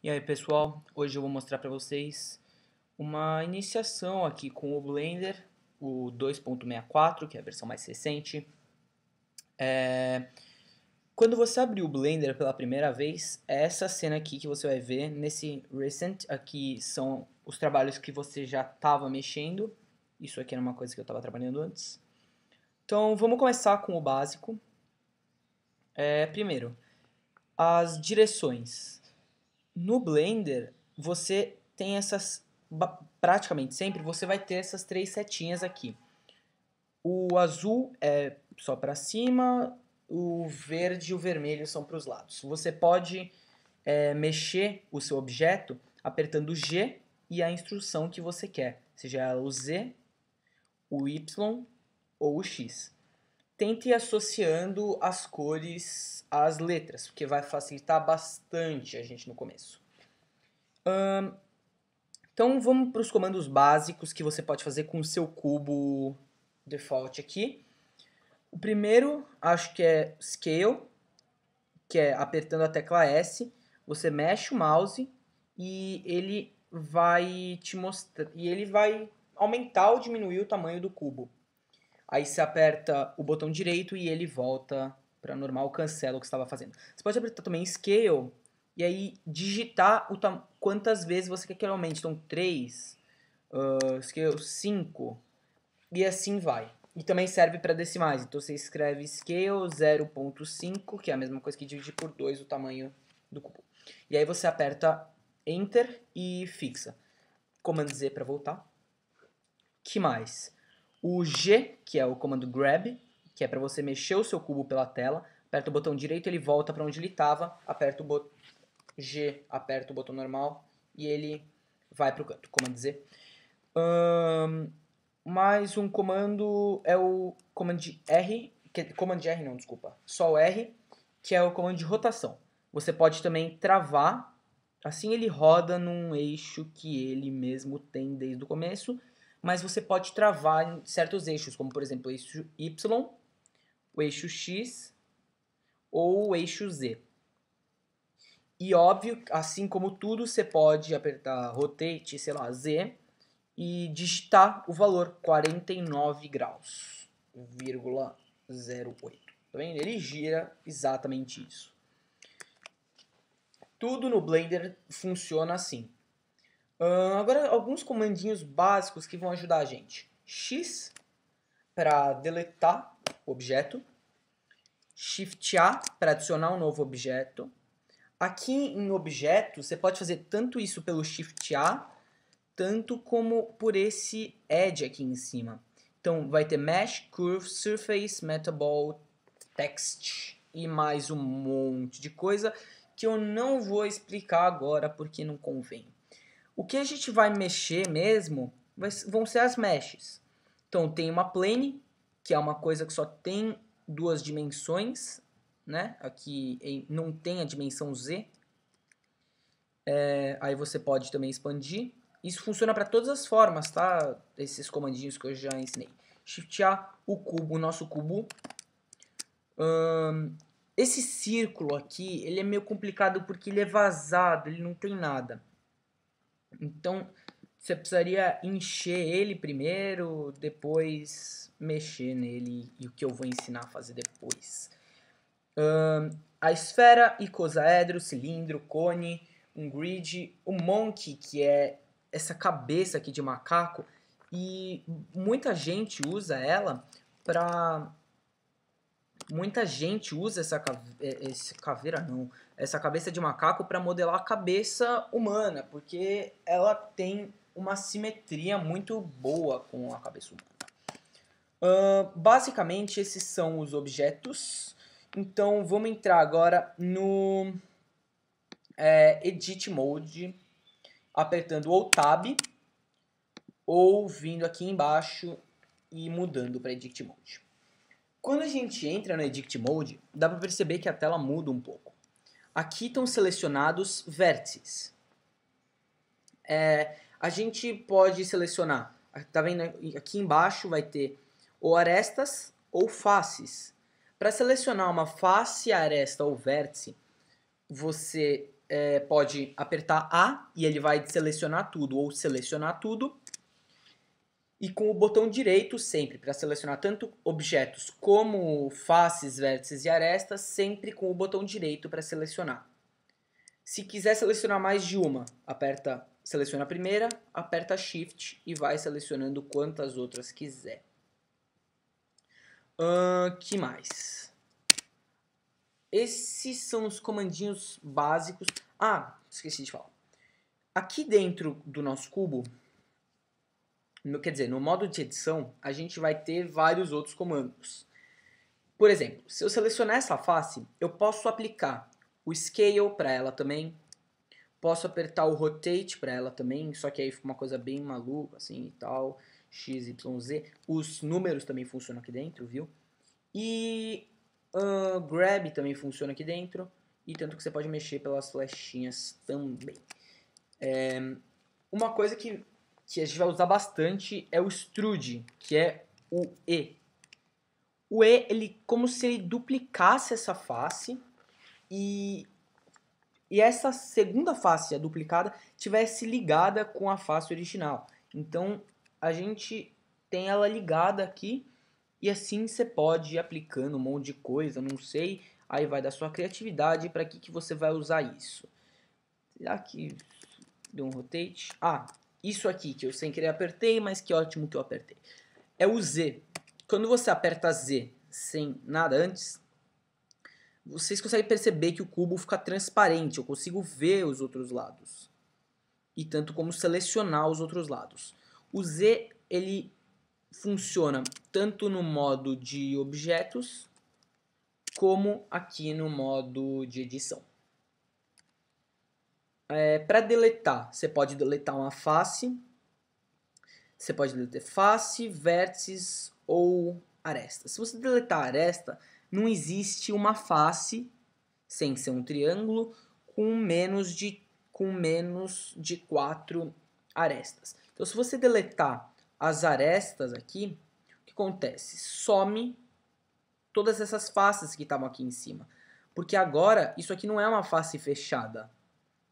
E aí pessoal, hoje eu vou mostrar para vocês uma iniciação aqui com o Blender, o 2.64, que é a versão mais recente. Quando você abrir o Blender pela primeira vez, é essa cena aqui que você vai ver nesse Recent. Aqui são os trabalhos que você já estava mexendo. Isso aqui era uma coisa que eu estava trabalhando antes. Então vamos começar com o básico. Primeiro, as direções. No Blender, você tem essas, praticamente sempre, você vai ter essas três setinhas aqui. O azul é só para cima, o verde e o vermelho são para os lados. Você pode mexer o seu objeto apertando o G e a instrução que você quer, seja o Z, o Y ou o X. Tente ir associando as cores às letras, porque vai facilitar bastante a gente no começo. Então vamos para os comandos básicos que você pode fazer com o seu cubo default aqui. O primeiro, acho que é Scale, que é apertando a tecla S, você mexe o mouse e ele vai te mostrar, e ele vai aumentar ou diminuir o tamanho do cubo. Aí você aperta o botão direito e ele volta para normal, cancela o que você estava fazendo. Você pode apertar também Scale e aí digitar quantas vezes você quer que ele aumente. Então 3, Scale 5 e assim vai. E também serve para decimais. Então você escreve Scale 0.5, que é a mesma coisa que dividir por 2 o tamanho do cubo. E aí você aperta Enter e fixa. Comando Z para voltar. Que mais? O G, que é o comando Grab, que é para você mexer o seu cubo pela tela. Aperta o botão direito, ele volta para onde ele estava. Aperta o botão G, aperta o botão normal e ele vai para o canto. Comando Z. Mais um comando é o comando R, comando R não, desculpa, só o R, que é o comando de rotação. Você pode também travar, assim ele roda num eixo que ele mesmo tem desde o começo, mas você pode travar em certos eixos, como por exemplo o eixo Y, o eixo X ou o eixo Z. E óbvio, assim como tudo, você pode apertar Rotate, sei lá, Z, e digitar o valor 49 graus, 0,08. Tá vendo? Ele gira exatamente isso. Tudo no Blender funciona assim. Agora, alguns comandinhos básicos que vão ajudar a gente. X para deletar o objeto. Shift A para adicionar um novo objeto. Aqui em objeto, você pode fazer tanto isso pelo Shift A, tanto como por esse Edge aqui em cima. Então vai ter Mesh, Curve, Surface, Metaball, Text e mais um monte de coisa que eu não vou explicar agora porque não convém. O que a gente vai mexer mesmo vão ser as meshes. Então tem uma plane, que é uma coisa que só tem duas dimensões, né? Aqui não tem a dimensão Z. Aí você pode também expandir. Isso funciona para todas as formas, tá? Esses comandinhos que eu já ensinei. Shift A, o cubo, o nosso cubo. Esse círculo aqui, ele é meio complicado porque ele é vazado, ele não tem nada. Então, você precisaria encher ele primeiro, depois mexer nele, e o que eu vou ensinar a fazer depois. A esfera, icosaedro, cilindro, cone, um grid, o monkey, que é essa cabeça aqui de macaco, e muita gente usa ela para... Muita gente usa essa caveira não, essa cabeça de macaco para modelar a cabeça humana, porque ela tem uma simetria muito boa com a cabeça humana. Basicamente esses são os objetos. Então vamos entrar agora no Edit Mode, apertando ou Tab ou vindo aqui embaixo e mudando para Edit Mode. Quando a gente entra no Edit Mode, dá para perceber que a tela muda um pouco. Aqui estão selecionados vértices. A gente pode selecionar, tá vendo? Aqui embaixo vai ter ou arestas ou faces. Para selecionar uma face, aresta ou vértice, você pode apertar A e ele vai selecionar tudo ou selecionar tudo. E com o botão direito sempre, para selecionar tanto objetos como faces, vértices e arestas, sempre com o botão direito para selecionar. Se quiser selecionar mais de uma, seleciona a primeira, aperta Shift e vai selecionando quantas outras quiser. Que mais? Esses são os comandinhos básicos. Esqueci de falar. Aqui dentro do nosso cubo, quer dizer, no modo de edição, a gente vai ter vários outros comandos. Por exemplo, se eu selecionar essa face, eu posso aplicar o Scale para ela também. Posso apertar o Rotate para ela também, só que aí fica uma coisa bem maluca, assim e tal. X, Y, Z. Os números também funcionam aqui dentro, viu? E Grab também funciona aqui dentro. E tanto que você pode mexer pelas flechinhas também. Uma coisa que a gente vai usar bastante é o Extrude, que é o E. O E, ele como se ele duplicasse essa face e essa segunda face, a duplicada, tivesse ligada com a face original. Então, a gente tem ela ligada aqui e assim você pode ir aplicando um monte de coisa, não sei, aí vai da sua criatividade para que você vai usar isso. Será que deu um rotate? Isso aqui que eu sem querer apertei, mas que ótimo que eu apertei. É o Z. Quando você aperta Z sem nada antes, vocês conseguem perceber que o cubo fica transparente. Eu consigo ver os outros lados. E tanto como selecionar os outros lados. O Z, ele funciona tanto no modo de objetos, como aqui no modo de edição. Para deletar, você pode deletar uma face. Você pode deletar face, vértices ou aresta. Se você deletar a aresta, não existe uma face, sem ser um triângulo, com menos de 4 arestas. Então, se você deletar as arestas aqui, o que acontece? Some todas essas faces que estavam aqui em cima. Porque agora, isso aqui não é uma face fechada.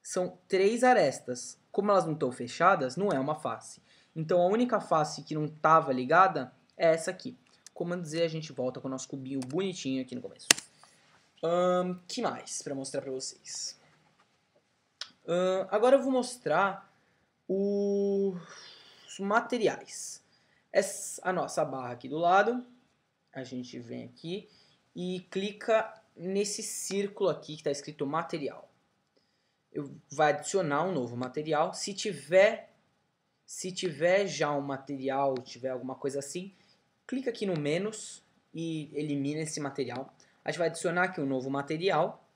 São 3 arestas. Como elas não estão fechadas, não é uma face. Então, a única face que não estava ligada é essa aqui. Comando Z, a gente volta com o nosso cubinho bonitinho aqui no começo. Que mais para mostrar para vocês? Agora eu vou mostrar os materiais. A nossa barra aqui do lado, a gente vem aqui e clica nesse círculo aqui que está escrito material. Vai adicionar um novo material. Se tiver já um material, tiver alguma coisa assim, clica aqui no menos e elimina esse material. A gente vai adicionar aqui um novo material.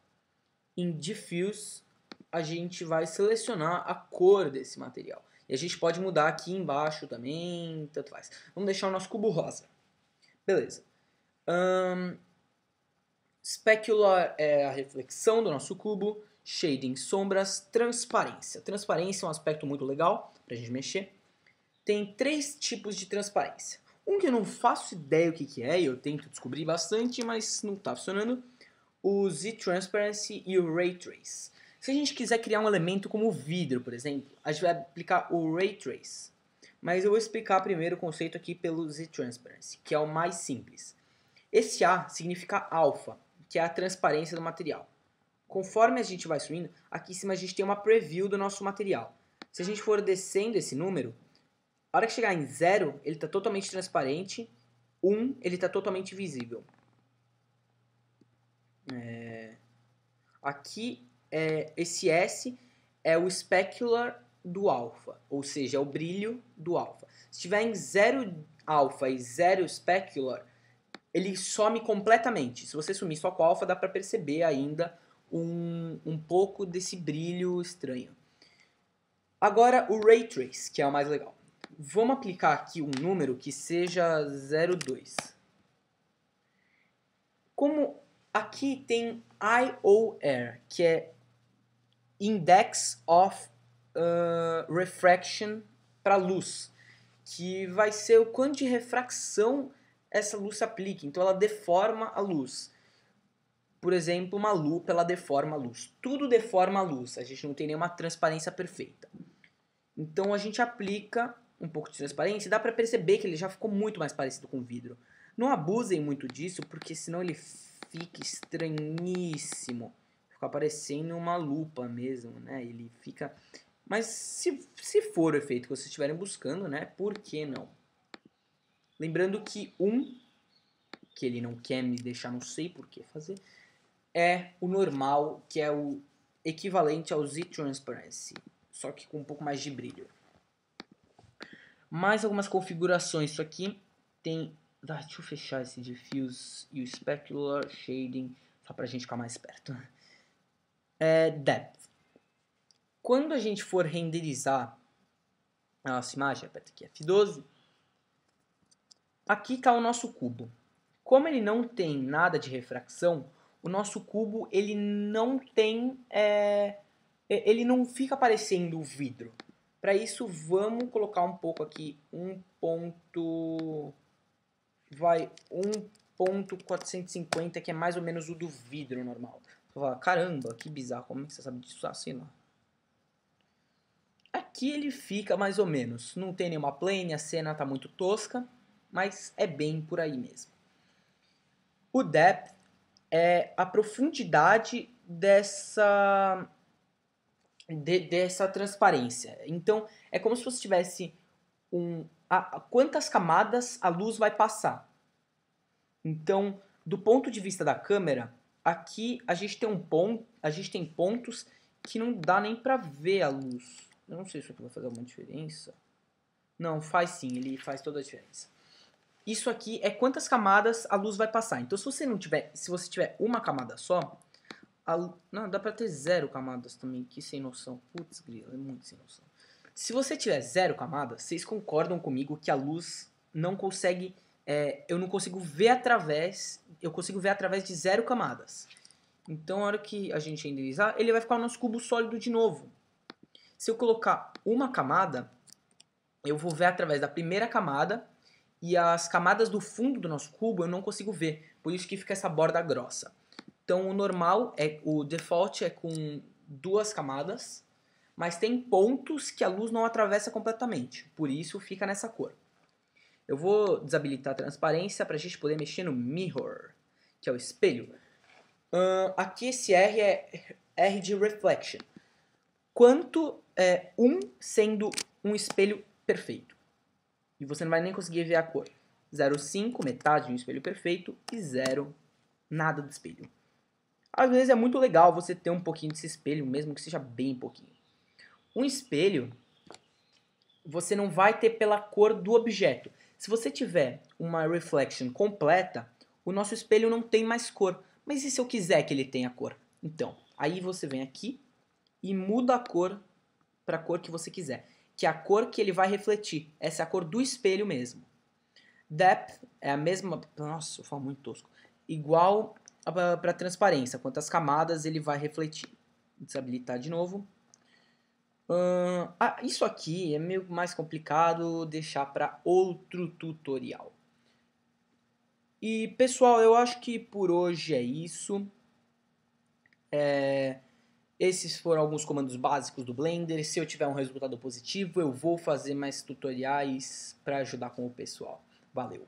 Em Diffuse, a gente vai selecionar a cor desse material. E a gente pode mudar aqui embaixo também, tanto faz. Vamos deixar o nosso cubo rosa. Beleza. Specular é a reflexão do nosso cubo. Shading, sombras, transparência. Transparência é um aspecto muito legal para a gente mexer. Tem 3 tipos de transparência. Um que eu não faço ideia o que é, e eu tento descobrir bastante, mas não está funcionando. O Z-Transparency e o Ray Trace. Se a gente quiser criar um elemento como o vidro, por exemplo, a gente vai aplicar o Ray Trace. Mas eu vou explicar primeiro o conceito aqui pelo Z-Transparency, que é o mais simples. Esse A significa alfa, que é a transparência do material. Conforme a gente vai subindo, aqui em cima a gente tem uma preview do nosso material. Se a gente for descendo esse número, a hora que chegar em 0, ele está totalmente transparente. 1, ele está totalmente visível. Aqui, esse S é o specular do alfa, ou seja, é o brilho do alfa. Se tiver em 0 alfa e 0 specular, ele some completamente. Se você sumir só com alfa, dá para perceber ainda um pouco desse brilho estranho. Agora o Ray Trace, que é o mais legal. Vamos aplicar aqui um número que seja 0,2. Como aqui tem IOR, que é Index of Refraction para luz, que vai ser o quanto de refração essa luz se aplica. Então ela deforma a luz. por exemplo, uma lupa, ela deforma a luz. Tudo deforma a luz, a gente não tem nenhuma transparência perfeita. Então a gente aplica um pouco de transparência e dá pra perceber que ele já ficou muito mais parecido com vidro. Não abusem muito disso, porque senão ele fica estranhíssimo. Fica parecendo uma lupa mesmo, né? Ele fica... Mas se for o efeito que vocês estiverem buscando, né? Por que não? Lembrando que que ele não quer me deixar, não sei por que fazer, é o normal, que é o equivalente ao Z-Transparency, só que com um pouco mais de brilho. Mais algumas configurações. Isso aqui tem... deixa eu fechar esse diffuse e o specular shading, só pra gente ficar mais perto. Depth. Quando a gente for renderizar a nossa imagem, aperta aqui F12, aqui está o nosso cubo. Como ele não tem nada de refração, o nosso cubo ele não tem, ele não fica parecendo vidro. Para isso, vamos colocar um pouco aqui, 1.450, que é mais ou menos o do vidro normal. Você fala, caramba, que bizarro, como é que você sabe disso? Ah, sei lá. Aqui ele fica mais ou menos, não tem nenhuma plane, a cena está muito tosca, mas é bem por aí mesmo. O depth é a profundidade dessa transparência. Então, é como se você tivesse quantas camadas a luz vai passar. Então, do ponto de vista da câmera, aqui a gente tem pontos que não dá nem para ver a luz. Eu não sei se isso aqui vai fazer alguma diferença. Não, faz sim, ele faz toda a diferença. Isso aqui é quantas camadas a luz vai passar. Então, se você tiver uma camada só, não, dá pra ter 0 camadas também, que sem noção. Putz, grilo, é muito sem noção. Se você tiver 0 camadas, vocês concordam comigo que a luz não consegue, eu não consigo ver através, eu consigo ver através de 0 camadas. Então, na hora que a gente renderizar, ele vai ficar o nosso cubo sólido de novo. Se eu colocar uma camada, eu vou ver através da primeira camada, e as camadas do fundo do nosso cubo eu não consigo ver, por isso que fica essa borda grossa. Então o normal, o default é com 2 camadas, mas tem pontos que a luz não atravessa completamente, por isso fica nessa cor. Eu vou desabilitar a transparência para a gente poder mexer no mirror, que é o espelho. Aqui esse R é R de reflection. Quanto sendo um espelho perfeito. E você não vai nem conseguir ver a cor. 0,5, metade de um espelho perfeito, e 0, nada de espelho. Às vezes é muito legal você ter um pouquinho desse espelho, mesmo que seja bem pouquinho. Um espelho, você não vai ter pela cor do objeto. Se você tiver uma reflection completa, o nosso espelho não tem mais cor. Mas e se eu quiser que ele tenha cor? Então, aí você vem aqui e muda a cor para a cor que você quiser, que é a cor que ele vai refletir. Essa é a cor do espelho mesmo. Depth é a mesma... Nossa, eu falo muito tosco. Igual para transparência. Quantas camadas ele vai refletir. Desabilitar de novo. Isso aqui é meio mais complicado, deixar para outro tutorial. E pessoal, eu acho que por hoje é isso. Esses foram alguns comandos básicos do Blender. Se eu tiver um resultado positivo, eu vou fazer mais tutoriais para ajudar com o pessoal. Valeu!